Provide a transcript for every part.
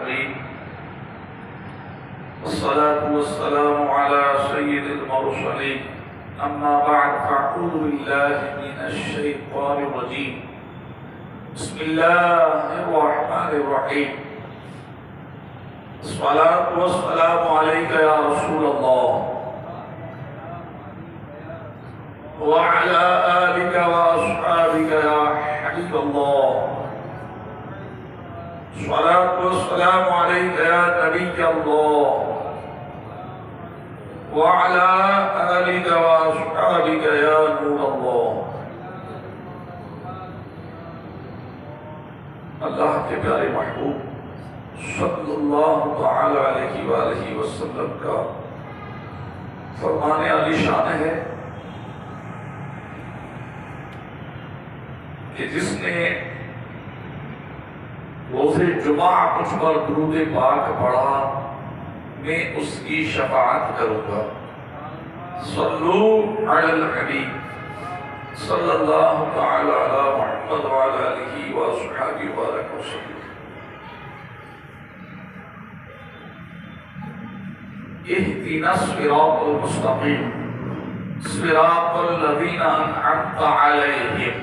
العالمين والصلاة والسلام على سيد المرسلين أما بعد فأعوذ بالله من الشيطان الرجيم بسم الله الرحمن الرحيم الصلاة والسلام عليك يا رسول الله وعلى آلك وأصحابك يا حبيب الله الصلاة والسلام عليك يا نبي الله وعلى آلك وأصحابك يا نور الله. اللہ کے پیارے محبوب صلی اللہ تعالی علیہ وآلہ وسلم کا فرمان عالی شان ہے کہ جس نے روز جمعہ مجھ پر درود پاک پڑھا میں اس کی شفاعت کروں گا. صلو علی الحبیب صلی اللہ تعالی علی محمد وعلی آلہ وصحبہ وبارک وسلم. اهدنا الصراط المستقیم صراط الذین انعمت علیہم.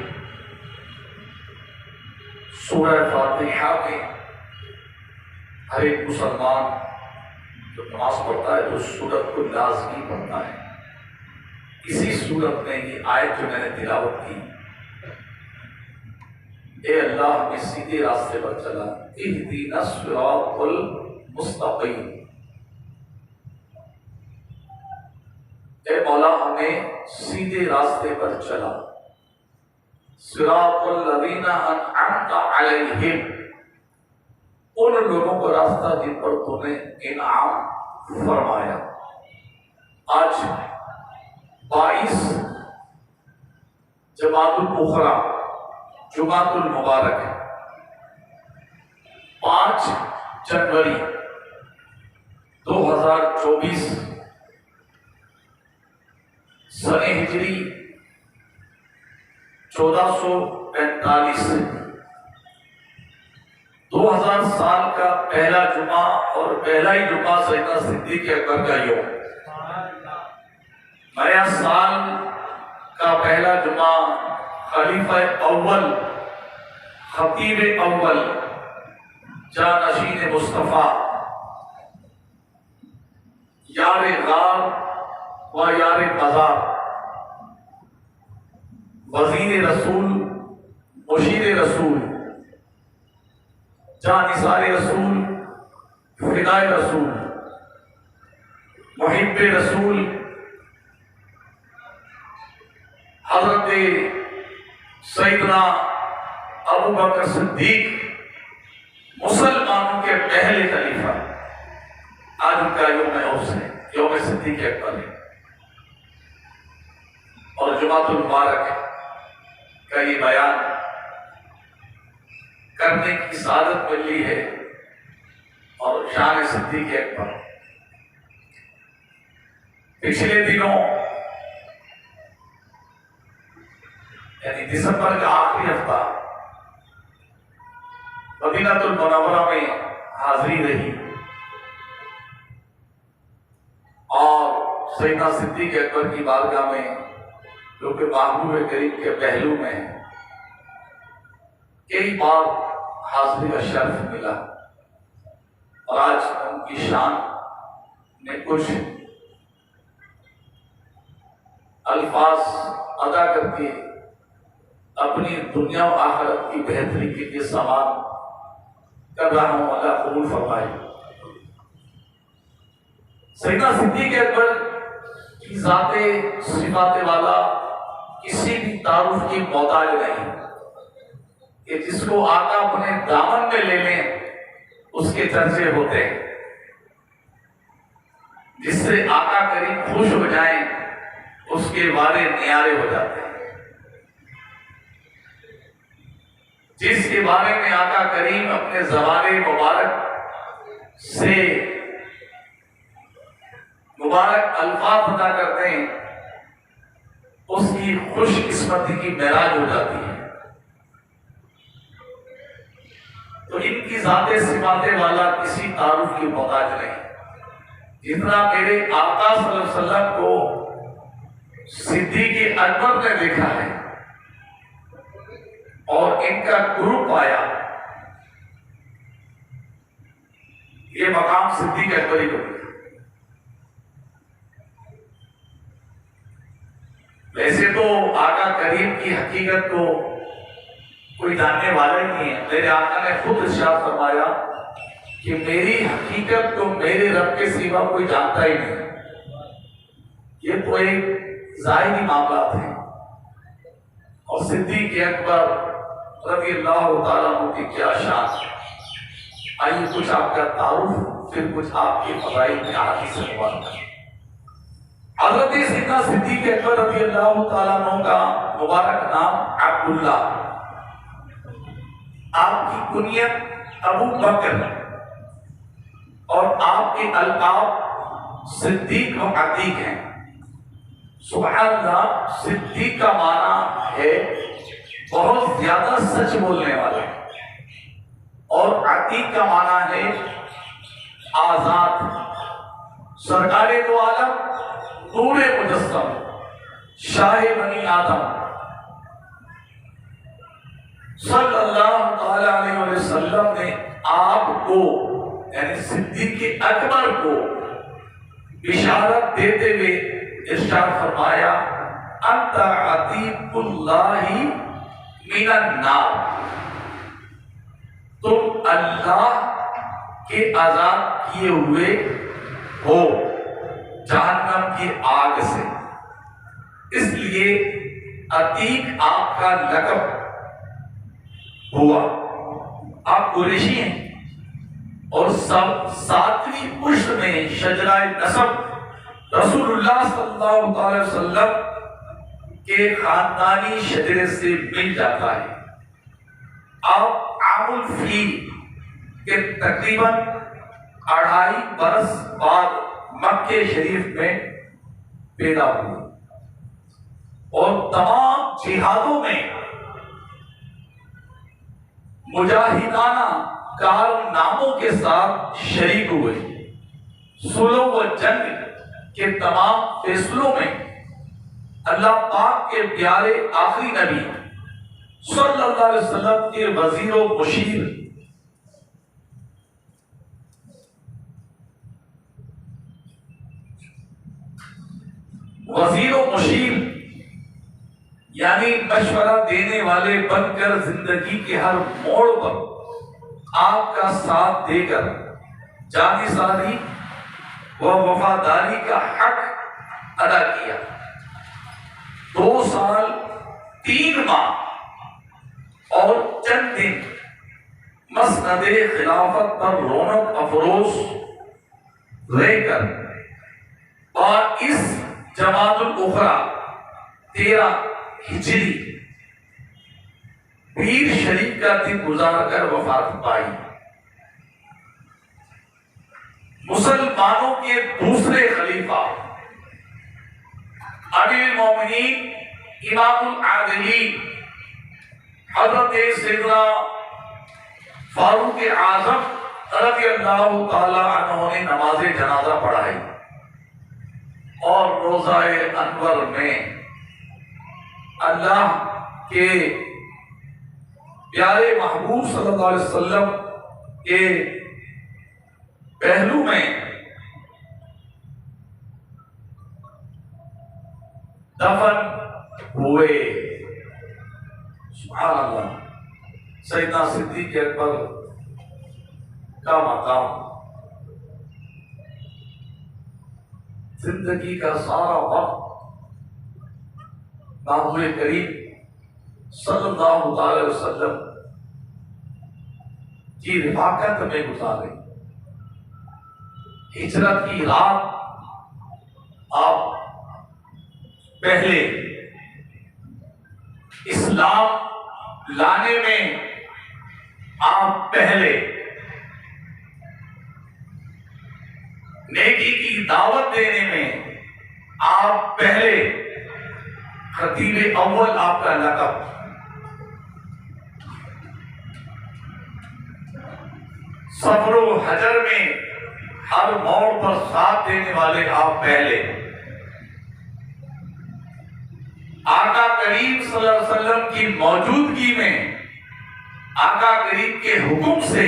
سورہ فاتحہ میں ہر ایک مسلمان جو نماز پڑھتا ہے تو سورت کو لازمی پڑھتا ہے. اسی سورت میں یہ آیت جو میں نے تلاوت کی، اے اللہ ہمیں سیدھے راستے پر چلا، اہدنا الصراط المستقیم. اے مولا ہمیں سیدھے راستے پر چلا. صراط الذین انعمت علیہم، ان لوگوں کا راستہ جن پر تو نے انعام فرمایا. آج 22 جمادی الاخری جمعۃ المبارک 5 جنوری 2024 سنہ ہجری 1445 2000 سال کا پہلا جمعہ اور پہلا ہی جمعہ سیدنا صدیق اکبر کا یوم. نیا سال کا پہلا جمعہ خلیفہ اول خطیب اول جانشین مصطفیٰ یار غار و یار بازار وزیر رسول مشیر رسول جانثار رسول فدائے رسول محب رسول حضرت سیدنا ابو بکر صدیق مسلمانوں کے پہلے خلیفہ. آج ان کا یوم عرس ہے، یوم صدیق اکبر ہے. اور جمعۃ المبارک کا یہ بیان کرنے کی سعادت ملی ہے. اور شان صدیق اکبر پچھلے دنوں یعنی دسمبر کا آخری ہفتہ مدینہ المنورہ میں حاضری رہی اور سیدنا صدیق اکبر کی بارگاہ میں جو کہ محبوب کریم کے پہلو میں کئی بار حاضری کا شرف ملا. اور آج ان کی شان میں کچھ الفاظ ادا کر کے اپنی دنیا و آخرت کی بہتری کے لیے سوال کر رہا ہوں. اللہ قبول فرمائے. سیدنا صدیق اکبر کی ذات صفات والا کسی بھی تعارف کی محتاج نہیں کہ جس کو آقا اپنے دامن میں لے لیں اس کے چرچے ہوتے ہیں. جس سے آقا کریم خوش ہو جائیں اس کے وارے نیارے ہو جاتے ہیں. جس کے بارے میں آقا کریم اپنے زبان مبارک سے مبارک الفاظ ادا کرتے ہیں اس کی خوش قسمتی کی معراج ہو جاتی ہے. تو ان کی ذات صفات والا کسی تعارف کی محتاج نہیں، جتنا میرے آقا صلی اللہ علیہ وسلم کو صدیق اکبر نے دیکھا ہے اور ان کا گروپ آیا، یہ مقام صدیق اکبری کو ملا۔ ویسے تو آقا کریم کی حقیقت کو کوئی جاننے والا ہی نہیں ہے، میرے آقا نے خود ارشاد فرمایا کہ میری حقیقت کو میرے رب کے سوا کوئی جانتا ہی نہیں۔ یہ تو ایک ظاہری معاملات ہیں، اور صدیق اکبر رضی اللہ تعالیٰ عنہ کی کیا شان۔ آئیے کچھ آپ کا تعارف، پھر کچھ آپ کے فضائل میں آگے سے مواد کریں۔ حضرت سیدنا صدیق اکبر رضی اللہ تعالیٰ عنہ کا مبارک نام عبداللہ، آپ کی کنیت ابو بکر اور آپ کے القاب صدیق و عتیق ہیں۔ سبحان اللہ، صدیق کا معنی ہے بہت زیادہ سچ بولنے والا، اور عتیق کا معنی ہے آزاد۔ سرکار دو عالم، نور مجسم، شاہ بنی آدم صلی اللہ تعالی علیہ وسلم نے آپ کو یعنی صدیق اکبر کو بشارت دیتے ہوئے ارشاد فرمایا انت عتیق اللہ من النار، تم اللہ کے آزاد کیے ہوئے ہو جہنم کی آگ سے۔ اس لیے عتیق آپ کا لقب ہوا۔ آپ قریشی ہیں اور سب ساتویں پشت میں شجرہ نسب رسول اللہ صلی اللہ علیہ وسلم کے خاندانی شجرے سے مل جاتا ہے۔ آپ عام الفیل کے تقریباً 2.5 برس بعد مکہ شریف میں پیدا ہوئے اور تمام جہادوں میں مجاہدانہ کارناموں کے ساتھ شریک ہوئے۔ صلح و جنگ کے تمام فیصلوں میں اللہ پاک کے پیارے آخری نبی صلی اللہ علیہ وسلم کے وزیر و مشیر یعنی مشورہ دینے والے بن کر زندگی کے ہر موڑ پر آپ کا ساتھ دے کر جانثاری و وفاداری کا حق ادا کیا۔ 2 سال 3 ماہ اور چند دن مسند خلافت پر رونق افروز رہ کر 22 جمادی الاخری 13 ہجری پیر شریف کا دن گزار کر وفات پائی۔ مسلمانوں کے دوسرے خلیفہ امیر المومنین امام العادلین حضرت سیدنا فاروق اعظم رضی اللہ تعالی عنہ نے نماز جنازہ پڑھائی اور روضہ انور میں اللہ کے پیارے محبوب صلی اللہ علیہ وسلم کے پہلو میں دفن ہوئے۔ سبحان اللہ، سیدنا صدیق اکبر کا مقام زندگی کا سارا وقت محبوب کریم صلی اللہ علیہ وسلم کی رفاقت میں گزارے۔ ہجرت کی رات آپ پہلے، اسلام لانے میں آپ پہلے، نیکی کی دعوت دینے میں آپ پہلے، خطیب اول آپ کا لقب۔ صبر و حجر میں ہر موڑ پر ساتھ دینے والے آپ پہلے۔ آقا کریم صلی اللہ علیہ وسلم کی موجودگی میں آقا کریم کے حکم سے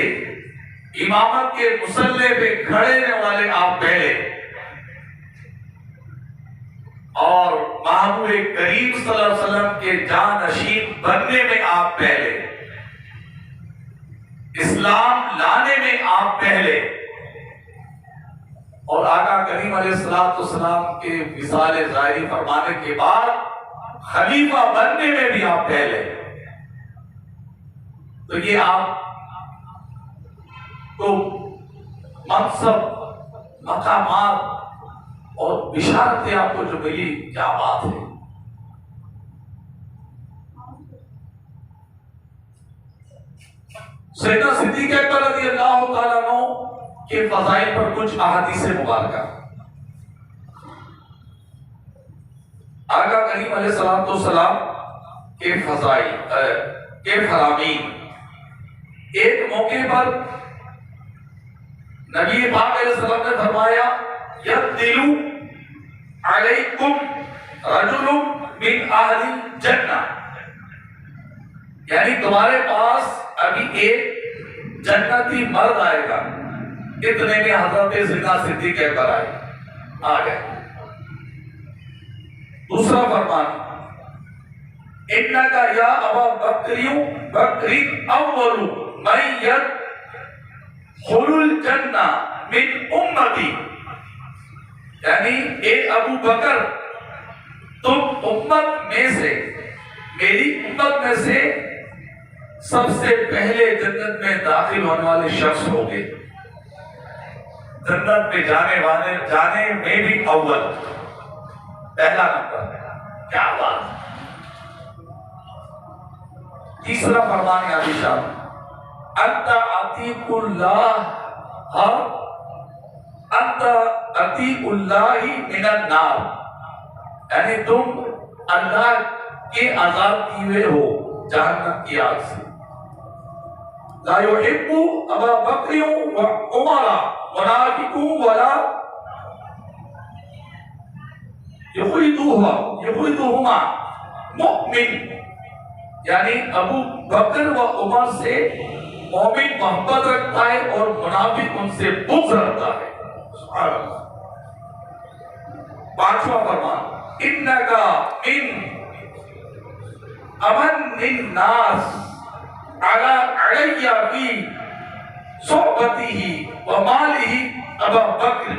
امامت کے مصلی پہ کھڑے رہنے والے آپ پہلے، اور محبوب کریم صلی اللہ علیہ وسلم کے جانشین بننے میں آپ پہلے، اسلام لانے میں آپ پہلے، اور آقا کریم علیہ السلام کے وصال ظاہری فرمانے کے بعد خلیفہ بننے میں بھی آپ پہلے۔ تو یہ آپ کو منصب، مقامات اور بشارتیں آپ کو جو ملی، کیا بات ہے۔ سیدنا صدیق اکبر رضی اللہ تعالیٰ عنہ کے فضائل پر کچھ احادیث مبارکہ۔ آقا کریم علیہ السلام کے فضائل کے فرامین۔ ایک موقع پر نبی پاک علیہ السلام نے فرمایا، یدلو علیکم رجل من اہل الجنہ، یعنی تمہارے پاس ابھی ایک جنتی مرد آئے گا۔ اتنے میں حضرت سیدنا صدیق اکبر آ گئے۔ دوسرا فرمان، انکا یا ابا بکر اول من یدخل الجنہ من امتی، یعنی اے ابو بکر، تم امت میں سے، میری امت میں سے سب سے پہلے جنت میں داخل ہونے والے شخص ہوگے، جنت میں جانے میں بھی اول، پہلا نمبر۔ کیا بات۔ تیسرا فرمان یا نشان، انت عتیق اللہ، انت عتیق اللہ من النار، یعنی تم اللہ کے عذاب کیے ہو جہنم کی آگ سے۔ لا يحب ابا بکر و عمر منافق ولا یخرجہما مؤمن، یعنی ابو بکر و عمر سے مومن محبت رکھتا ہے اور منافق ان سے بغض رکھتا ہے۔ سبحان اللہ۔ پانچواں فرمان، انکا من امن الناس علی فی صحبتہ و مالہ ابا بکر،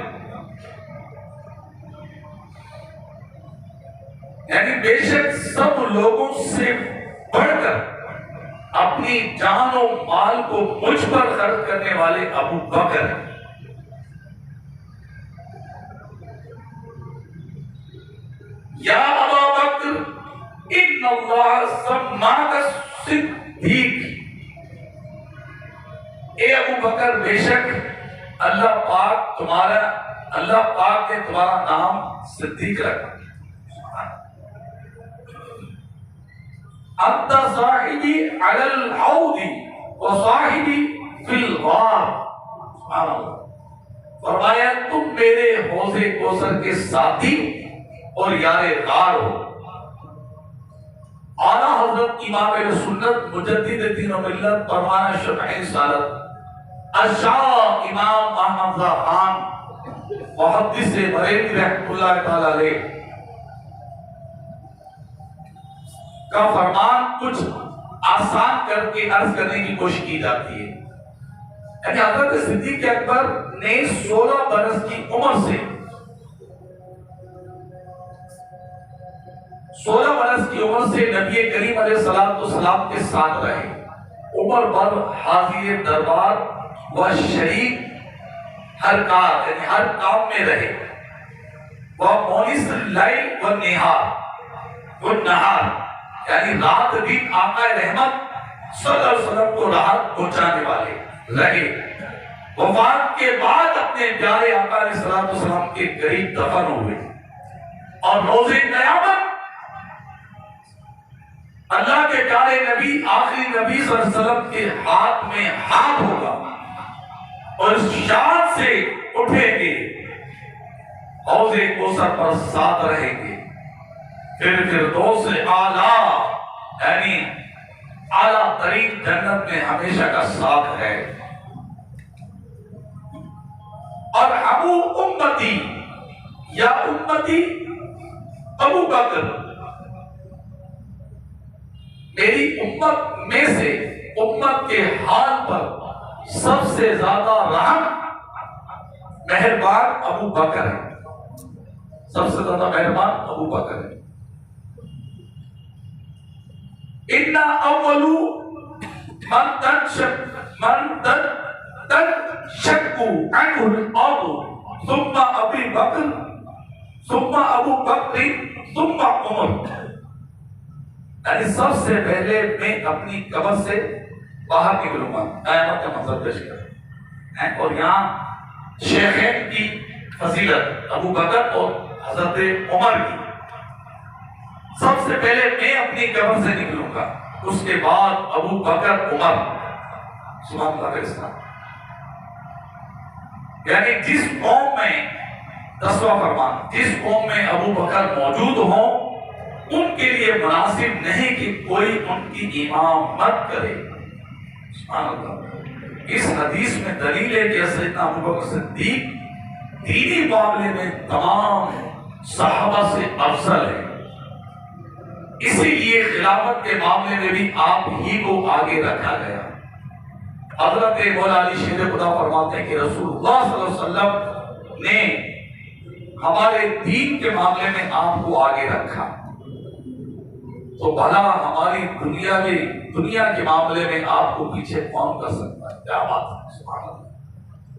یعنی بے شک سب لوگوں سے بڑھ کر اپنی جان و مال کو مجھ پر خرچ کرنے والے ابو بکر ہیں۔ یا ابا بکر ان اللہ سماک صدیق، اے ابو بکر بے شک اللہ پاک نے تمہارا نام صدیق رکھا۔ انت صاحبی علی الحوض و صاحبی فی الغار، سبحان اللہ۔ فرمایا تم میرے حوض کوثر کے ساتھی اور یار غار ہو۔ اعلیٰ حضرت امام سنت مجدد دین و ملت پروانہ شمع رسالت الشاہ امام احمد رضا خان محدث بریلوی رحمۃ اللہ تعالی علیہ کا فرمان کچھ آسان کر کے عرض کرنے کی کوشش کی جاتی ہے۔ یعنی حضرت صدیق اکبر نے 16 برس کی عمر سے 16 برس کی عمر سے نبی کریم علیہ السلام کے ساتھ رہے، عمر بھر حاضر دربار و شریک ہر کار، یعنی ہر کام میں رہے، وہ مونس اللیل و نہار، یعنی رات دن آقا رحمت صلی اللہ علیہ وسلم کو راحت پہنچانے والے رہے۔ وفات کے بعد اپنے پیارے آقا علیہ السلام کے قریب دفن ہوئے، اور روز قیامت اللہ کے پیارے نبی آخری نبی صلی اللہ علیہ وسلم کے ہاتھ میں ہاتھ ہوگا، اور اس شان سے اٹھیں گے، حوض کوثر پر ساتھ رہیں گے، پھر فردوس اعلیٰ یعنی اعلیٰ ترین جنت میں ہمیشہ کا ساتھ ہے۔ اور ابو امتی یا امتی ابو بکر، میری امت میں سے امت کے حال پر سب سے زیادہ رحم مہربان ابو بکر ہے، سب سے زیادہ مہربان ابو بکر ہے۔ اِنَّا اَوَّلُ مَن تَنشَقُّ عَنْهُ الْأَرْضُ ثُمَّ أَبِي بَكْرٍ ثُمَّ أَبُو بَكْرٍ ثُمَّ عُمَرُ، یعنی سب سے پہلے میں اپنی قبر سے باہر نکلوں گا، قیامت کا منظر پیش کریں۔ اور یہاں شیخین کی فضیلت ابو بکر اور حضرت عمر کی، سب سے پہلے میں اپنی قبر سے نکلوں گا، اس کے بعد ابو بکر عمر، سبحان اللہ علیہ السلام۔ یعنی جس قوم میں 10واں فرمان، جس قوم میں ابو بکر موجود ہوں ان کے لیے مناسب نہیں کہ کوئی ان کی امامت کرے۔ سبحان اللہ۔ اس حدیث میں دلیل ہے کہ سیدنا ابو بکر صدیق دینی معاملے میں تمام صحابہ سے افضل ہے، اسی لیے خلافت کے معاملے میں بھی آپ ہی کو آگے رکھا گیا۔ حضرت مولا علی شیر خدا فرماتے ہیں کہ رسول اللہ صلی اللہ علیہ وسلم نے ہمارے دین کے معاملے میں آپ کو آگے رکھا، تو بھلا ہماری دنیا کے معاملے میں آپ کو پیچھے کون کر سکتا ہے؟ کیا بات ہے، سبحان اللہ۔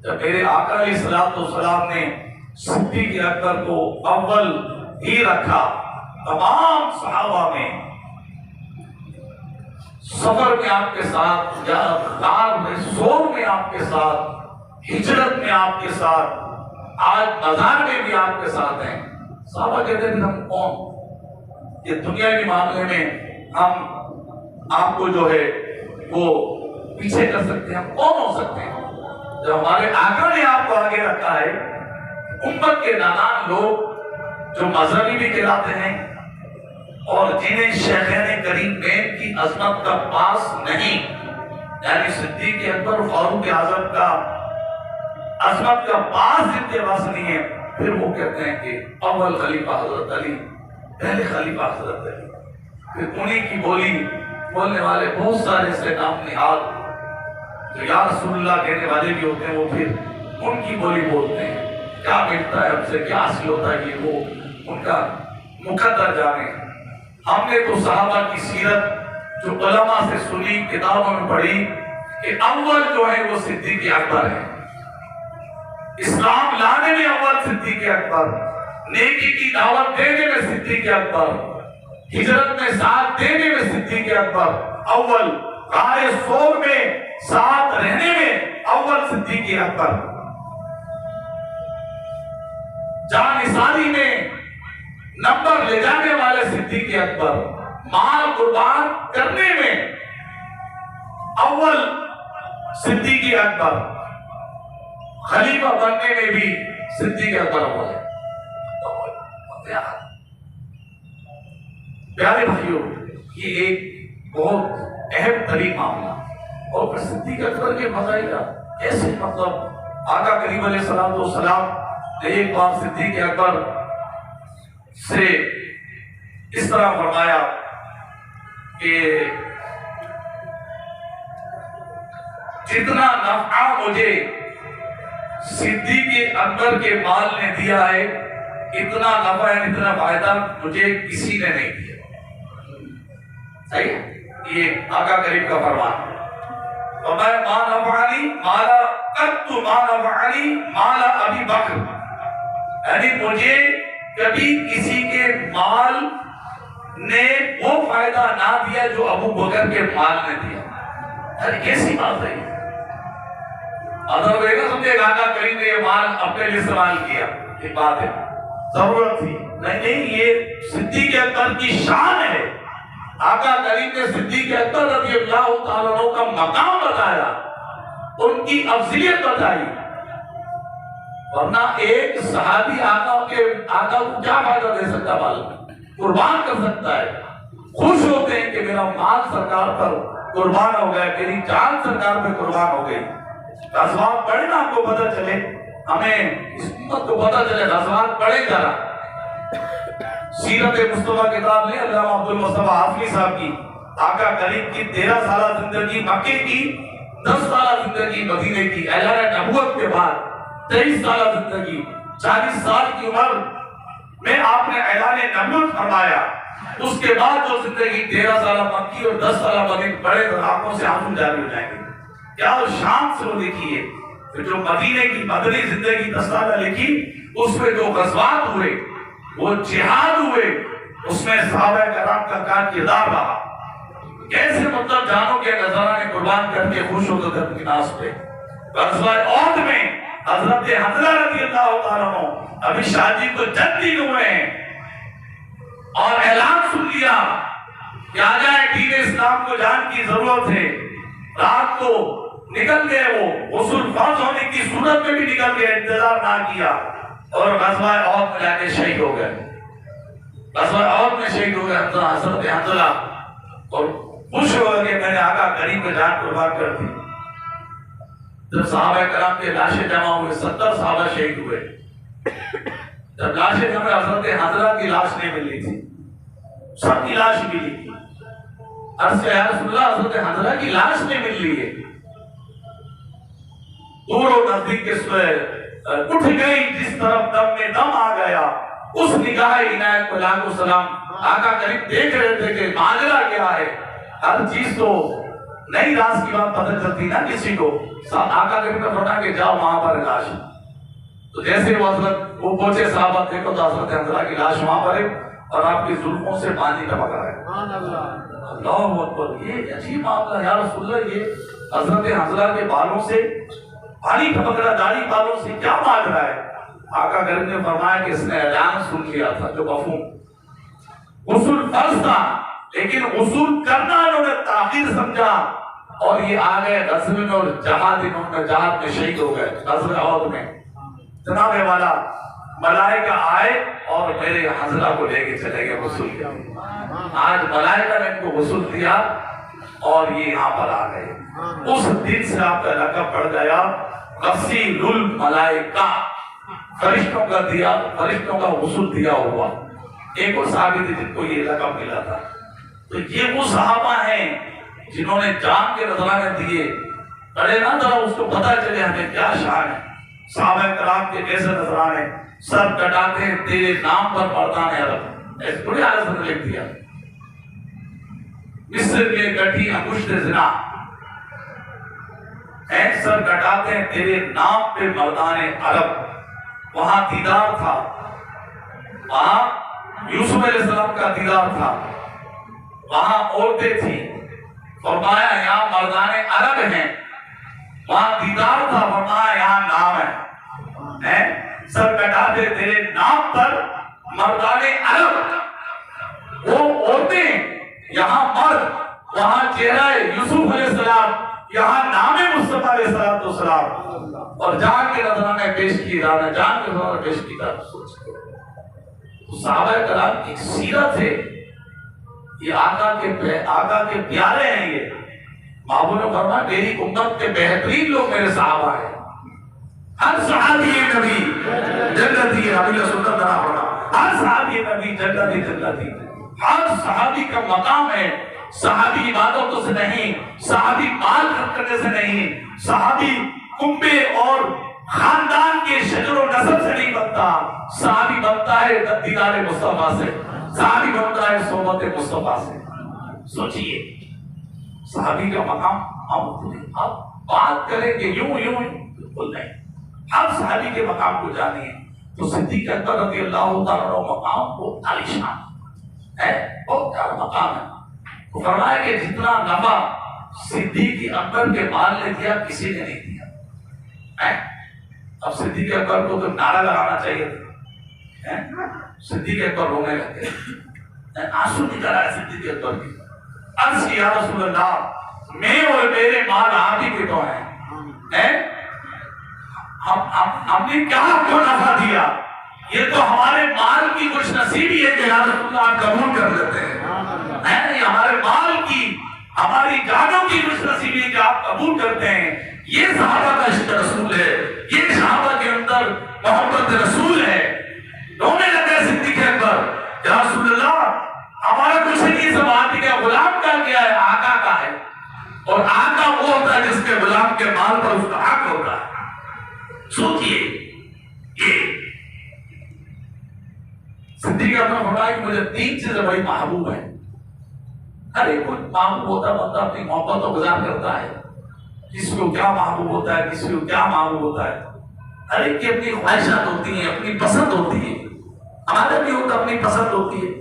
جب میرے آقا علیہ السلام نے صدیق اکبر کو اول ہی رکھا تمام صحابہ میں، سفر میں آپ کے ساتھ، یا غار میں سور میں آپ کے ساتھ، ہجرت میں آپ کے ساتھ، آج مزار میں بھی آپ کے ساتھ ہیں، صحابہ کہتے ہیں ہم کون؟ یہ دنیا کے معاملے میں ہم آپ کو جو ہے وہ پیچھے کر سکتے ہیں، ہم کون ہو سکتے ہیں؟ جب ہمارے آقا نے آپ کو آگے رکھا ہے، امت کے نادان لوگ جو مذہبی بھی کہلاتے ہیں اور جنہیں شیخین کریمین کی عظمت کا پاس نہیں، یعنی صدیق اکبر فاروق اعظم کا عظمت کا پاس جن کے پاس نہیں ہے، پھر وہ کہتے ہیں کہ اول خلیفہ حضرت علی، پہلے خلیفہ حضرت علی۔ پھر انہیں کی بولنے والے بہت سارے سے نام نہاد جو یا رسول اللہ کہنے والے بھی ہوتے ہیں، وہ پھر ان کی بولی بولتے ہیں۔ کیا ملتا ہے ہم سے، کیا حاصل ہوتا ہے، یہ وہ ان کا مقدر جانے۔ ہم نے تو صحابہ کی سیرت جو علماء سے سنی، کتابوں میں پڑھی کہ اول جو ہے وہ صدیق اکبر ہے، اسلام لانے میں اول صدیق اکبر، نیکی کی دعوت دینے میں صدیق اکبر، ہجرت میں ساتھ دینے میں صدیق اکبر اول، غار سور میں ساتھ رہنے میں اول صدیق اکبر، جان نثاری میں نمبر لے جانے والے صدیق اکبر، مال قربان کرنے میں اول صدیق اکبر، خلیفہ بننے میں بھی صدیق اکبر اول ہے۔ پیارے بھائیوں، یہ ایک بہت اہم ترین معاملہ، اور پھر صدیق اکبر کے فضائل ایسے، مطلب آقا کریم علیہ السلام نے ایک بار صدیق اکبر سے اس طرح فرمایا کہ جتنا نفع مجھے صدیق اکبر کے مال نے دیا ہے، اتنا نفع ہے، اتنا فائدہ مجھے کسی نے نہیں دیا۔ صحیح، یہ آقا کریم کا فرمان۔ اور میں ما نفعنی مالا قط ما نفعنی مالا ابی بکر، یعنی مجھے کبھی کسی کے مال نے وہ فائدہ نہ دیا جو ابو بکر کے مال نے دیا۔ یعنی کیسی بات ہے؟ اگر بیگا سمجھے گا آقا کریم نے یہ مال اپنے لیے استعمال کیا، یہ بات ہے، ضرورت تھی نہیں، یہ صدیق اکبر کی شان ہے۔ آقا کریم نے صدیق اکبر رضی اللہ تعالیٰ عنہ کا مقام بتایا، ان کی افضلیت بتائی. ورنہ ایک صحابی آقا کو کیا فائدہ دے سکتا ہے؟ معلوم قربان کر سکتا ہے. خوش ہوتے ہیں کہ میرا مال سرکار پر قربان ہو گیا، میری جان سرکار پہ قربان ہو گئی. غزوات پڑھے نا، آپ کو پتہ چلے، ہمیں اس امت کو پتہ چلے. غزوات پڑھے ذرا، سیرت مصطفیٰ کتاب لیں علامہ عبد المصطفیٰ حافظ صاحب کی. آقا کریم کی 13 سالہ زندگی مکے کی، 10 سالہ زندگی مدینے کی، اعلان نبوت کے بعد 23 سالہ زندگی، 40 سال کی عمر میں آپ نے اعلان نبوت فرمایا. اس کے بعد جو زندگی 13 سالہ مکی اور 10 سالہ مدینے، بڑے آنکھوں سے آنسو جاری ہو جائیں گے. کیا وہ شان سے وہ لکھی ہے. پھر جو مدینے کی مدنی زندگی 10 سالہ لکھی، اس میں جو غزوات ہوئے، وہ جہاد ہوئے، اس میں صحابہ کرام کا کردار رہا. کیسے مطلب جانوں کے نذرانے قربان کر کے خوش ہوتے تھے اپنی ناز پہ. غزوہ احد میں حضرت حنظلہ رضی اللہ تعالیٰ عنہ ابھی شاہ جی کو جدی ہوئے ہیں اور اعلان سن لیا کہ آ جائے، دین اسلام کو جان کی ضرورت ہے. رات کو نکل گئے، وہ غسل فرض ہونے کی صورت میں بھی نکل گئے، انتظار نہ کیا اور غزوہ احد میں جا کے شہید ہو گئے. غزوہ احد میں شہید ہو گئے حضرت حنظلہ، اور خوش ہو گئے کہ میں نے آقا کریم کو جان قربان کر دی. جب صحابہ کرام کے لاشیں جمع ہوئے، 70 صحابہ شہید ہوئے. جب لاشیں جمع، حضرت حنظلہ کی لاش نہیں ملی تھی، سب کی لاش ملی تھی. عرض کیا یا رسول اللہ، حضرت حنظلہ کی لاش نہیں مل رہی ہے. دور و نزدیک کے اٹھ گئی جس طرف دم میں دم آ گیا. اس نگاہ عنایت کو لاکھ السلام آقا کریم دیکھ رہے تھے کہ ماجرا کیا ہے. ہر چیز تو نئی راز کی بات پتہ چلتی نا کسی کو. آقا کریم نے فرمایا کہ جاؤ وہاں پر لاش. تو جیسے وہ حضرت وہ پہنچے صحابہ دیکھو تو حضرت حنظلہ کی لاش وہاں پر ہے اور آپ کی زلفوں سے پانی ٹپک رہا ہے. اللہ اکبر، یہ عجیب معاملہ یا رسول اللہ. یہ حضرت حنظلہ کے بالوں سے پانی ٹپک رہا، داڑھی بالوں سے، کیا مانگ رہا ہے؟ آقا کریم نے فرمایا کہ اس نے اعلان سن لیا تھا جو مفہوم غسل فرض تھا، لیکن غسل کرنا انہوں نے تاخیر سمجھا اور یہ آ گئے غزوہ میں اور جہاد میں شہید ہو گئے. غزوہ احد میں جناب والا ملائکہ آئے اور میرے حنظلہ کو لے کے چلے گئے غسل کیا. آج ملائکہ نے ان کو غسل دیا اور یہ یہاں پر آ گئے. اس دن سے آپ کا لقب پڑ گیا غسیل الملائکہ، فرشتوں کا دیا، فرشتوں کا غسل دیا ہوا. ایک اور صحابی تھے جن کو یہ لقب ملا تھا. تو یہ وہ صحابہ ہیں جنہوں نے جان کے نذرانے دیے. پڑھے نا ذرا، اس کو پتہ چلے ہمیں کیا شان ہے. صحابہ کرام کے کیسے نذرانے، سر کٹاتے ہیں تیرے نام پر مردان عرب، ایسے تھوڑی حالت نے لکھ دیا. مصر کے گٹھی انگشت زنا، سر کٹاتے ہیں تیرے نام پہ مردان عرب. وہاں دیدار تھا، وہاں یوسف علیہ السلام کا دیدار تھا، وہاں عورتیں تھیں. فرمایا یہاں مردان عرب ہیں. وہاں دیدار تھا، فرمایا یہاں نام ہے. سر کٹاتے تیرے نام پر مردان عرب. وہ عورتیں، یہاں مرد، وہاں چہرہ یوسف علیہ السلام، یہاں نام مصطفیٰ علیہ السلام. اور جان کے نذرانے پیش کی، جان کے نذرانے پیش کی. صحابہ کرام کی سیرت ہے. یہ آقا کے پیارے ہیں. یہ محبوب نے فرمایا میری امت کے بہترین لوگ میرے صحابہ ہیں. ہر صحابی نبی جنتی، نبی کا سنت بنا ہونا، ہر صحابی نبی جنتی. ہر صحابی کا مقام ہے. صحابی عبادتوں سے نہیں، صحابی مال خرچ کرنے سے نہیں، صحابی کنبے اور خاندان کے شجر و نسب سے نہیں بنتا. صحابی بنتا ہے دیدار مصطفیٰ سے، صحابی بنتا ہے صحبت مصطفیٰ سے. سوچئے صحابی کا مقام آپ بات کریں کہ یوں بالکل نہیں. ہر صحابی کے مقام کو جانیے. تو صدیق اکبر رضی اللہ تعالیٰ عنہ مقام بہت عالیشان ہے، بہت پیارا مقام ہے. تو فرمایا کہ جتنا نفع صدیق اکبر کے مال نے دیا کسی نے نہیں دیا. اب صدیق اکبر کو تو نعرہ لگانا چاہیے تھا. صدیق اکبر رونے لگے، آنسو نکل آئے صدیق اکبر کی. عرض کیا رسول اللہ، میں اور میرے مال آپ ہی کے تو ہیں. ہم نے کیا آپ کو نفع دیا؟ یہ تو ہمارے مال کی خوش نصیبی ہے کہ یا رسول اللہ آپ قبول کر لیتے ہیں، یہ ہمارے مال کی، ہماری جانوں کی خوش نصیبی ہے کہ آپ قبول کرتے ہیں۔ یہ صحابہ کا عشق رسول ہے، یہ صحابہ کے اندر محبت رسول ہے۔ رونے لگے صدیق اکبر، یا رسول اللہ ہمارا کچھ نہیں، سب آپ کے غلام کا کیا ہے؟ آقا کا ہے، اور آقا وہ ہوتا ہے جس کے غلام کے مال پر اس کا حق ہوتا ہے۔ سوچئے یہ صدیق اکبر فرمایا کہ مجھے 3 چیزیں بڑی محبوب ہیں۔ ہر ایک کو محبوب ہوتا ہے، بندہ اپنی محبت کو گزار کرتا ہے، کسی کو کیا محبوب ہوتا ہے، کسی کو کیا محبوب ہوتا ہے، ہر ایک کی اپنی خواہشات ہوتی ہیں، اپنی پسند ہوتی ہے۔ ہمارے بھی ہوتا اپنی پسند ہوتی ہے،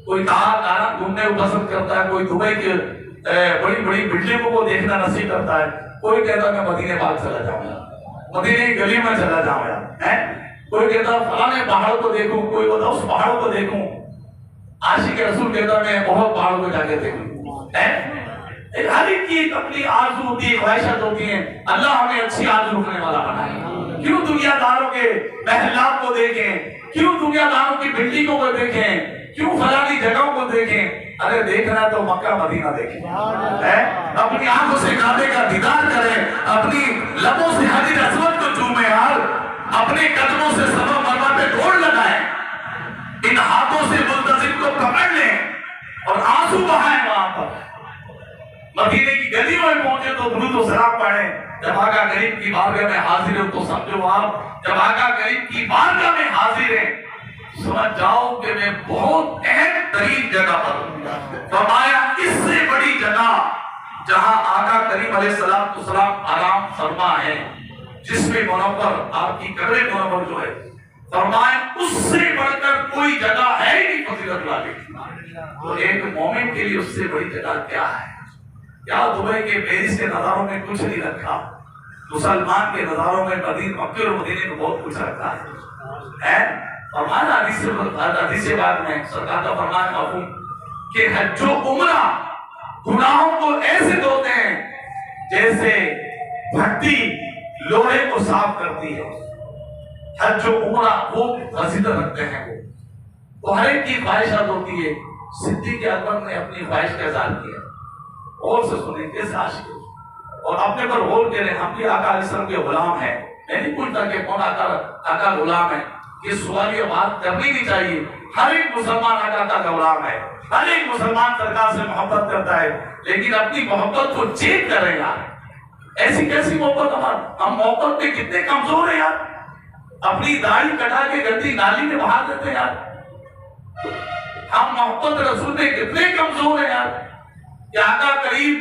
کوئی کہاں گھومنے کو پسند کرتا ہے، کوئی دبئی کے بڑی بڑی بلڈنگوں کو دیکھنا نصیب کرتا ہے، کوئی کہتا ہے میں مدینے پاک چلا جاؤں گا، مدینے کی گلی میں چلا جاؤں گا، کوئی کہتا ہے فلاں پہاڑوں کو دیکھوں، کوئی کہتا اس پہاڑوں کو دیکھوں، عاشق رسول کہتا میں بہت پہاڑوں کو جا کے دیکھوں۔ ہر ایک کی اپنی آرزو ہوتی ہے، خواہشات ہوتی ہیں۔ اللہ ہمیں اچھی آرزو رکھنے والا بنائے۔ کیوں دنیا داروں کے محلات کو دیکھیں، کیوں دنیا داروں کی بلڈنگوں کو دیکھیں، کیوں فلانی جگہوں کو دیکھیں؟ ارے دیکھنا ہے تو مکہ مدینہ دیکھیں، اپنی آنکھوں سے کعبے کا دیدار کریں، اپنی لبوں سے حجر اسود کو چومیں، یار اپنے قدموں سے صفا مروا پہ دوڑ لگائیں، ان ہاتھوں سے ملتزم کو پکڑ لیں اور آنسو بہائیں وہاں پر۔ مدینے کی گلیوں میں پہنچے تو درود و سلام پڑھیں۔ جب آقا کریم کی بارگاہ میں حاضر ہو تو سمجھو آپ جب آقا کریم کی بارگاہ میں حاضر ہیں، سمجھ جاؤ کہ میں بہت اہم ترین جگہ پر ہوں۔ فرمایا اس سے بڑی جگہ جہاں آقا کریم علیہ السلام آرام فرما ہے، جس میں منور آپ کی قبر منور جو ہے، فرمایا اس سے بڑھ کر کوئی جگہ ہے ہی نہیں فضیلت والی۔ تو ایک مومن کے لیے اس سے بڑی جگہ کیا ہے؟ کیا دبئی کے پیرس کے نظاروں میں کچھ نہیں رکھا؟ مسلمان کے نظاروں میں مکے اور مدینے میں بہت کچھ رکھا ہے۔ فرمایا حدیث بعد میں سرکار کا فرمان مفہوم کہ حج و عمرہ گناہوں کو ایسے دھوتے ہیں جیسے بھٹی لوہے کو صاف کرتی ہے۔ حج و عمرہ وہ فضیلت رکھتے ہیں، وہ ہر ایک کی خواہشات ہوتی ہے۔ صدیق اکبر نے اپنی خواہش کا اظہار کیا، اور سے سنیں کیسے عاشق اور اپنے پر غور کریں۔ ہم بھی آقا علیہ السلام کے غلام ہیں، میں نہیں پوچھتا کہ کون آقا غلام ہے، یہ سوال یہ بات کرنی نہیں چاہیے۔ ہر ایک مسلمان آقا کا غلام ہے، ہر ایک مسلمان سرکار سے محبت کرتا ہے، لیکن اپنی محبت کو چیک کریں یار، ایسی کیسی محبت ہم محبت میں کتنے کمزور ہیں یار، اپنی داڑھی کٹا کے گندی نالی میں بہا دیتے ہیں یار، ہم محبت رسول میں کتنے کمزور ہیں یار، کہ آقا کریم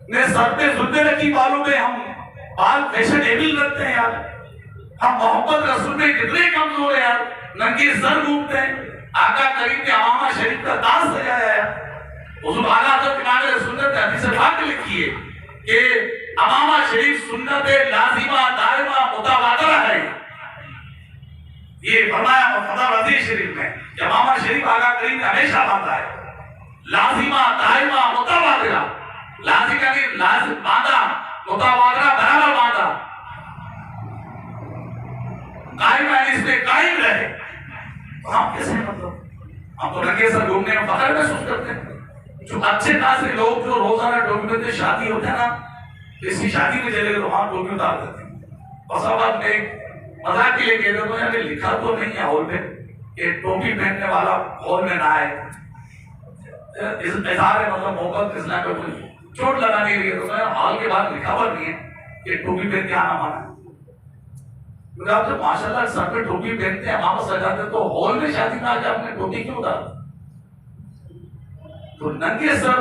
نے سر پہ زلفیں رکھی بالوں میں، ہم بال فیشنیبل رکھتے ہیں یار، ہم محبت رسول میں کتنے کمزور ہیں یار، ننگے سر گھومتے ہیں۔ آقا کریم نے امامہ شریف کا تاج سجایا ہے، حضور اعلیٰ حضرت امام سنت نے حدیث پاک لکھی ہے کہ امامہ شریف سنت لازمہ دائمہ متبادلہ ہے۔ یہ فرمایا مفتا رضی شریف میں کہ امامہ شریف آقا کریم نے ہمیشہ باندھا ہے، لازمہ دائمہ متبادلہ، لازم یعنی لازم باندھا، متبادلہ برابر باندھا، قائم ہے اس میں قائم رہے۔ تو ہم کیسے مطلب ہم تو رنگے سر گھومنے میں فخر محسوس کرتے ہیں۔ جو اچھے خاصے لوگ جو روزانہ ٹوپی پہنتے شادی ہوتے ہیں نا، اس کی شادی میں چلے گئے تو وہاں ٹوپی اتار دیتے ہیں۔ بس آباد میں مذاق کے لیے کہہ دیتے ہیں کہ لکھا تو نہیں ہے ہال میں کہ ٹوپی پہننے والا ہال میں نہ آئے، اظہار ہے مطلب محبت اسلام پہ کوئی چوٹ لگانے کے لیے، تو ہال کے بعد لکھا ہوا نہیں ہے کہ ٹوپی پہن کے آنا مانا۔ کیونکہ آپ جب ماشاء اللہ سر پہ ٹوپی پہنتے ہیں، امامت سجاتے ہیں، تو ہال میں شادی میں آ کے آپ نے ٹوپی کیوں اتار؟ تو ننگے سر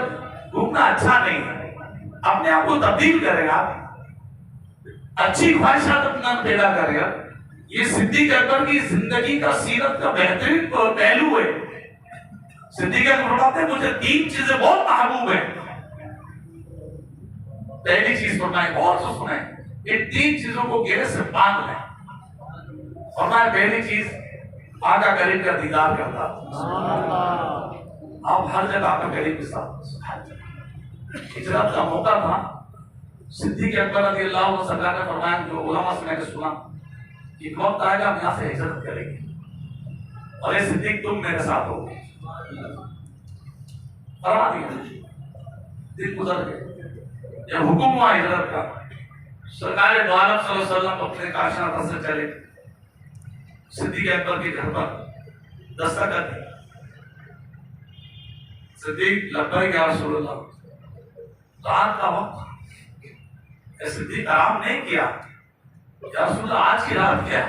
گھومنا اچھا نہیں ہے، اپنے آپ کو تبدیل کرے گا، اچھی خواہشات اپنا پیدا کرے گا۔ یہ صدیق اکبر کی زندگی کا سیرت کا بہترین پہلو ہے۔ صدیق اکبر فرماتے ہیں مجھے 3 چیزیں بہت محبوب ہیں۔ پہلی چیز فرمائے، بہت سے سنیں، ان 3 چیزوں کو گرے سے باندھ لیں۔ فرمایا پہلی چیز آقا کریم کا دیدار کرتا، آپ ہر جگہ آقا کریم کے ساتھ۔ ہجرت کا موقع تھا، صدیق اکبر رضی اللہ عنہ سرکار نے فرمایا، جو علماء سے میں نے سنا، ایک وقت آئے گا ہم یہاں سے ہجرت کریں گے اور اے صدیق تم میرے ساتھ ہو. فرما دیا، دن گزر گئے. جب حکم ہوا ہجرت کا، سرکار دو عالم صلی اللہ علیہ وسلم اپنے کاشانہ پر سے چلے، صدیق اکبر کے گھر پر دستک دی. صدیق لبیک یا رسول اللہ، رات کا وقت، اے صدیق آرام نہیں کیا؟ یا رسول اللہ آج کی رات کیا؟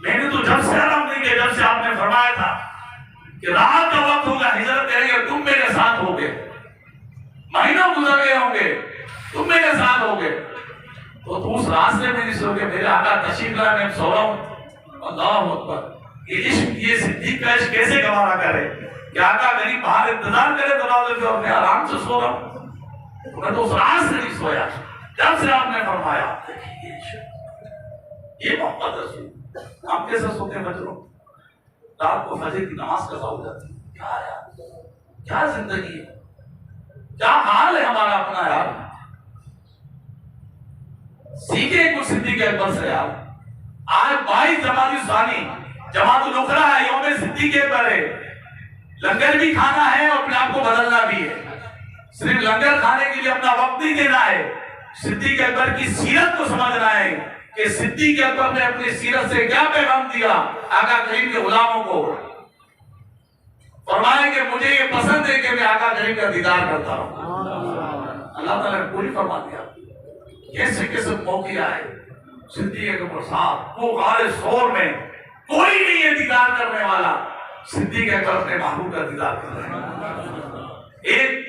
میں نے تو جب سے آرام نہیں کیا جب سے آپ نے فرمایا تھا کہ رات کا وقت ہوگا ہجرت کریں گے، تم میرے ساتھ ہوگے. مہینوں گزر گئے ہوں گے، تم میرے ساتھ ہوگے. تو تم اس راستے میں نہیں سو گے. میرے آقا تشریف لائے، میں سو رہا ہوں. اللہ اکبر. یہ عشق، یہ صدیق کا عشق کیسے گوارا کرے کہ آقا غریب باہر انتظار کرے دروازے پہ اور میں آرام سے سو رہا ہوں. میں تو اس رات سے نہیں سویا جب سے آپ نے فرمایا. یہ محمد رسول. ہم کیسے سوتے ہیں بچوں؟ رات کو فجر کی نماز قضا ہو جاتی ہے. کیا یار، کیا زندگی ہے، کیا حال ہے ہمارا اپنا یار. سیکھیں کچھ صدیق اکبر سے یار. آج 22 جمادی ثانی جماعت الاخرى ہے، یوم صدیق اکبر ہے. لنگر بھی کھانا ہے اور اپنے آپ کو بدلنا بھی ہے. صرف لنگر کھانے کے لیے اپنا وقت نہیں دینا ہے. صدیق اکبر کی سیرت کو سمجھنا ہے کہ صدیق اکبر نے اپنی سیرت سے کیا پیغام دیا آقا کریم کے غلاموں کو. فرمایا کہ مجھے یہ پسند ہے کہ میں آقا کریم کا دیدار کرتا ہوں. اللہ تعالیٰ نے پوری فرما دیا. کیسے کیسے موقع آئے صدیق اکبر صاحب، وہ غار ثور میں کوئی نہیں ہے دیدار کرنے والا، صدیق اکبر اپنے محبوب کا دیدار کر رہے ہیں. ایک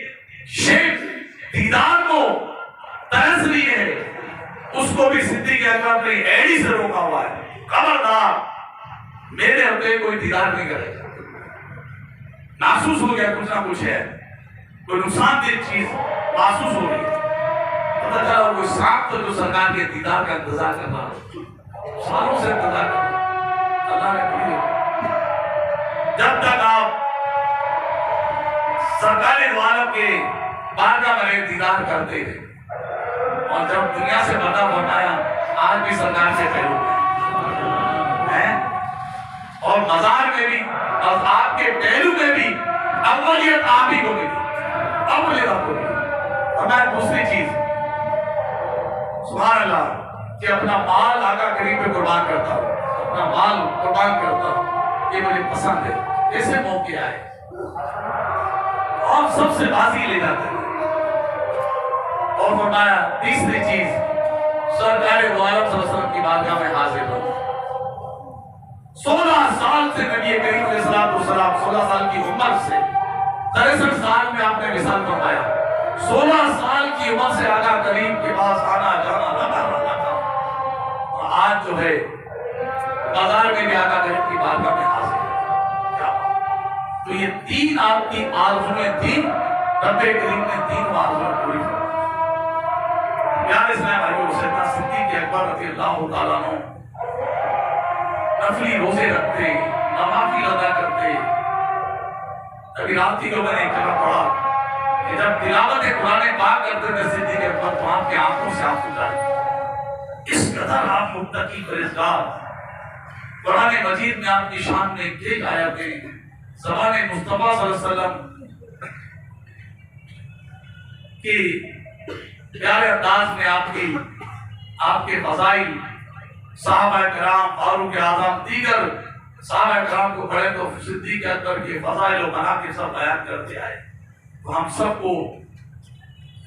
شیخ دیدار کو ترس لی ہے، اس کو بھی صدیق اکبر اپنی ایڑی سے روکا ہوا ہے. خبردار، میرے ہوتے کوئی دیدار نہیں کرے گا. محسوس ہو گیا کچھ نہ کچھ ہے، کوئی نقصان دہ چیز محسوس ہو گئی. پتہ چلا کوئی سانپ تو جو سرکار کے دیدار کا انتظار کر رہا ہے، سالوں سے انتظار کر رہا ہے. اللہ نے پوری جب تک آپ سرکار دو عالم کے بارگاہ میں دیدار کرتے ہیں اور جب دنیا سے وعدہ فرمایا آج بھی سرکار سے پہلو ہیں اور مزار میں بھی اور آپ کے پہلو میں بھی اولیت آپ ہی کو ملی. اولیت آپ کو ملی. ہماری دوسری چیز سبحان اللہ کہ اپنا مال آقا کریم پہ قربان کرتا ہوں، اپنا مال قربان کرتا ہوں، یہ مجھے پسند ہے. کیسے موقع آئے اور سب سے بازی لے جاتے ہیں. اور فرمایا تیسری چیز سرکار دو عالم صلی اللہ علیہ وسلم کی بارگاہ میں حاضر ہو. 16 سال سے نبی کریم علیہ السلام 16 سال کی عمر سے 63 سال میں آپ نے وصال فرمایا. 16 سال کی عمر سے آقا کریم کے پاس آنا جانا لگا اور آج جو ہے بازار میں بھی آقا کریم کی بارگاہ میں حاضر ہے. تو یہ تین آپ کی آرزویں تھی، رب کریم نے تین آرزویں پوری کی. پیارے اسلام بھائیو، سیدنا صدیق اکبر رضی اللہ تعالیٰ عنہ نفلی روزے رکھتے، نوافل ادا کرتے. کبھی رات کی لوگوں نے ایک جگہ پڑھا کہ جب تلاوت قرآن پاک کرتے تھے صدیق اکبر تو آپ کے آنکھوں سے آنسو جاری. اس قدر آپ متقی پرہیزگار. قرآن مجید میں آپ کی شان میں ایک آیتیں زبان مصطفیٰ صلی اللہ علیہ وسلم کی پیارے انداز میں آپ کے فضائل صحابہ کرام، فاروق اعظم، دیگر صحابہ کرام کو پڑھیں تو صدیق اکبر کے فضائل و مناقب سب بیان کرتے آئے. تو ہم سب کو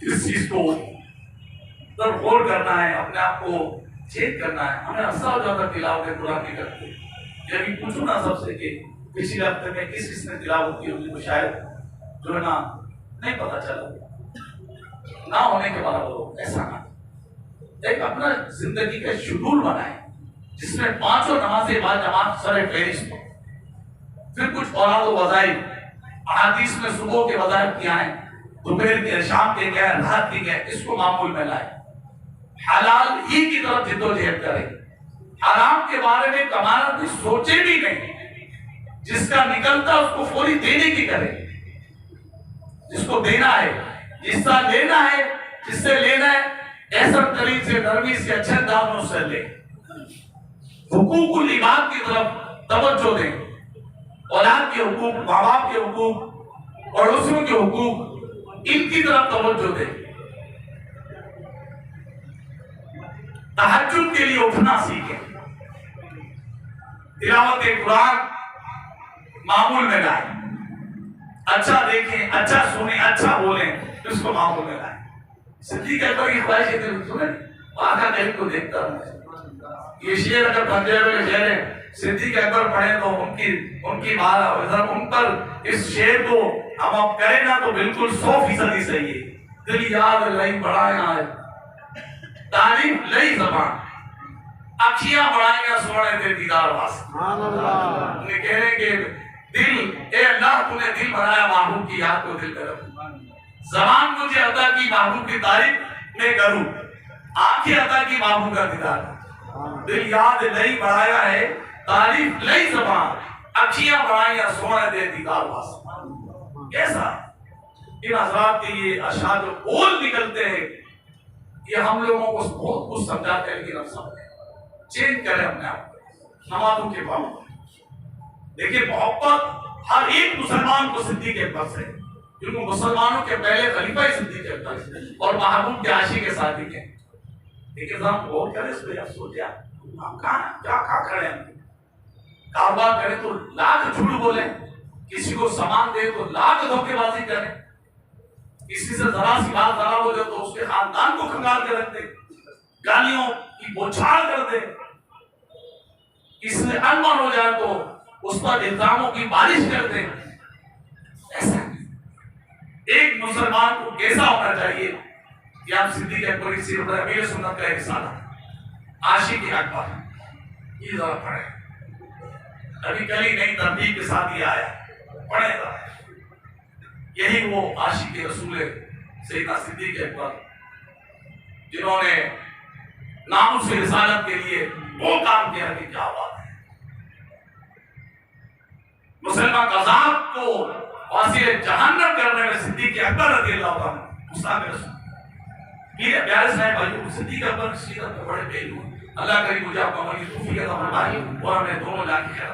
اس چیز کو غور کرنا ہے، اپنے آپ کو چیک کرنا ہے. ہمیں عرصہ ہو جاتا تلاوت قرآن کی کرتے. جب پوچھوں نا سب سے کہ پچھلے ہفتے میں کس نے تلاوت کی ہوگی تو شاید جو ہے نا نہیں پتا چلا. نہ ہونے کے بعد وہ ایسا نہ ایک اپنا زندگی کا شیڈول بنائیں جس میں 5 نمازیں بعد جماعت سر فہرست ہو. پھر کچھ اولاد و وظائف احادیث میں صبح کے وظائف کیا ہیں، دوپہر کے، شام کے کیا ہے، رات کے کیا ہے، اس کو معمول میں لائیں. حلال ہی کی طرف جدوجہد کریں. حرام کے بارے میں کمانا بھی سوچے بھی نہیں. جس کا نکلتا اس کو فوری دینے کی کرے. جس کو دینا ہے جس سے لینا ہے، جس سے لینا ہے ایسا طریق سے، نرمی سے، اچھے انداز سے لے. حقوق العباد کی طرف توجہ دیں. اولاد کے حقوق، ماں باپ کے حقوق، پڑوسیوں کے حقوق، ان کی طرف توجہ دیں. تہجد کے لیے اٹھنا سیکھیں. تلاوت قرآن معمول میں لائیں. اچھا دیکھیں، اچھا سنیں، اچھا بولیں، اس کو معمول میں لائیں. صدیق اکبر کی خواہش ہے کہ سنیں آقا دل کو دیکھتا ہوں. یہ شعر اگر پنجابی کا شعر ہے، صدیق اکبر پڑھیں تو ان کی بات ان پر اس شعر کو ہم اب کریں نا تو بالکل 100% صحیح ہے. دل یاد لئی بڑھایا ہے، تعریف لئی زبان، اکھیاں بڑھائیں سونے دے دیدار واسطے. انہیں کہہ رہے کہ دل، اے اللہ تو نے دل بنایا محبوب کی یاد کو دل میں رکھوں. زبان مجھے عطا کی محبوب کی تعریف میں کروں، آنکھیں عطا کی محبوب کا دیدار. دل یاد لئی بڑھایا ہے، تعریف لئی زبان، اکھیاں بڑھائیں سونے دے دیدار واسطے. کیسا ان حضرات کے یہ اشعار جو بول نکلتے ہیں، یہ ہم لوگوں کو بہت کچھ سمجھاتے ہیں. لیکن اب سمجھیں، چینج کریں اپنے آپ کو نمازوں کے بعد. دیکھیں محبت ہر ایک مسلمان کو صدیق اکبر سے، کیونکہ مسلمانوں کے پہلے خلیفہ صدیق اکبر اور محبوب کے عاشق کے صادق ہیں. لیکن ذرا غور کریں اس پہ، آپ سوچیں ہم کہاں کھڑے ہیں. کاروبار کریں تو لاکھ جھوٹ بولیں، کسی کو سامان دے تو لاکھ دھوکے بازی کریں، کسی سے ذرا سی بات ذرا ہو جائے تو اس کے خاندان کو کھنگال کے رکھ دے، گالیوں کی بوچھار کر دے. کسی سے انمن ہو جائے تو اس پر الزاموں کی بارش کر دے. ایسا ایک مسلمان کو کیسا ہونا چاہیے کہ آپ صدیق اکبر کی سیرت امیر سنت کا رسالہ عاشق اکبر یہ ذرا پڑھیں. ابھی کل ہی نئی ترتیب کے ساتھ یہ آیا، پڑھیں ذرا. یہی وہ عاشق رسول سیدنا صدیق اکبر جنہوں نے ناموس رسالت کے لیے وہ کام کیا کہ کیا بات ہے. مسلمان قذاب کو واصل جہنم کرنے میں صدیق اکبر رضی اللہ عنہ مستعد رسول. یہ پیارے صاحب بھائیو، صدیق اکبر کی سیرت میں بڑے پہلو ہیں. اللہ کریم مجھے آپ کو عملی توفیق عطا فرمائے اور ہمیں دونوں جان کی خیر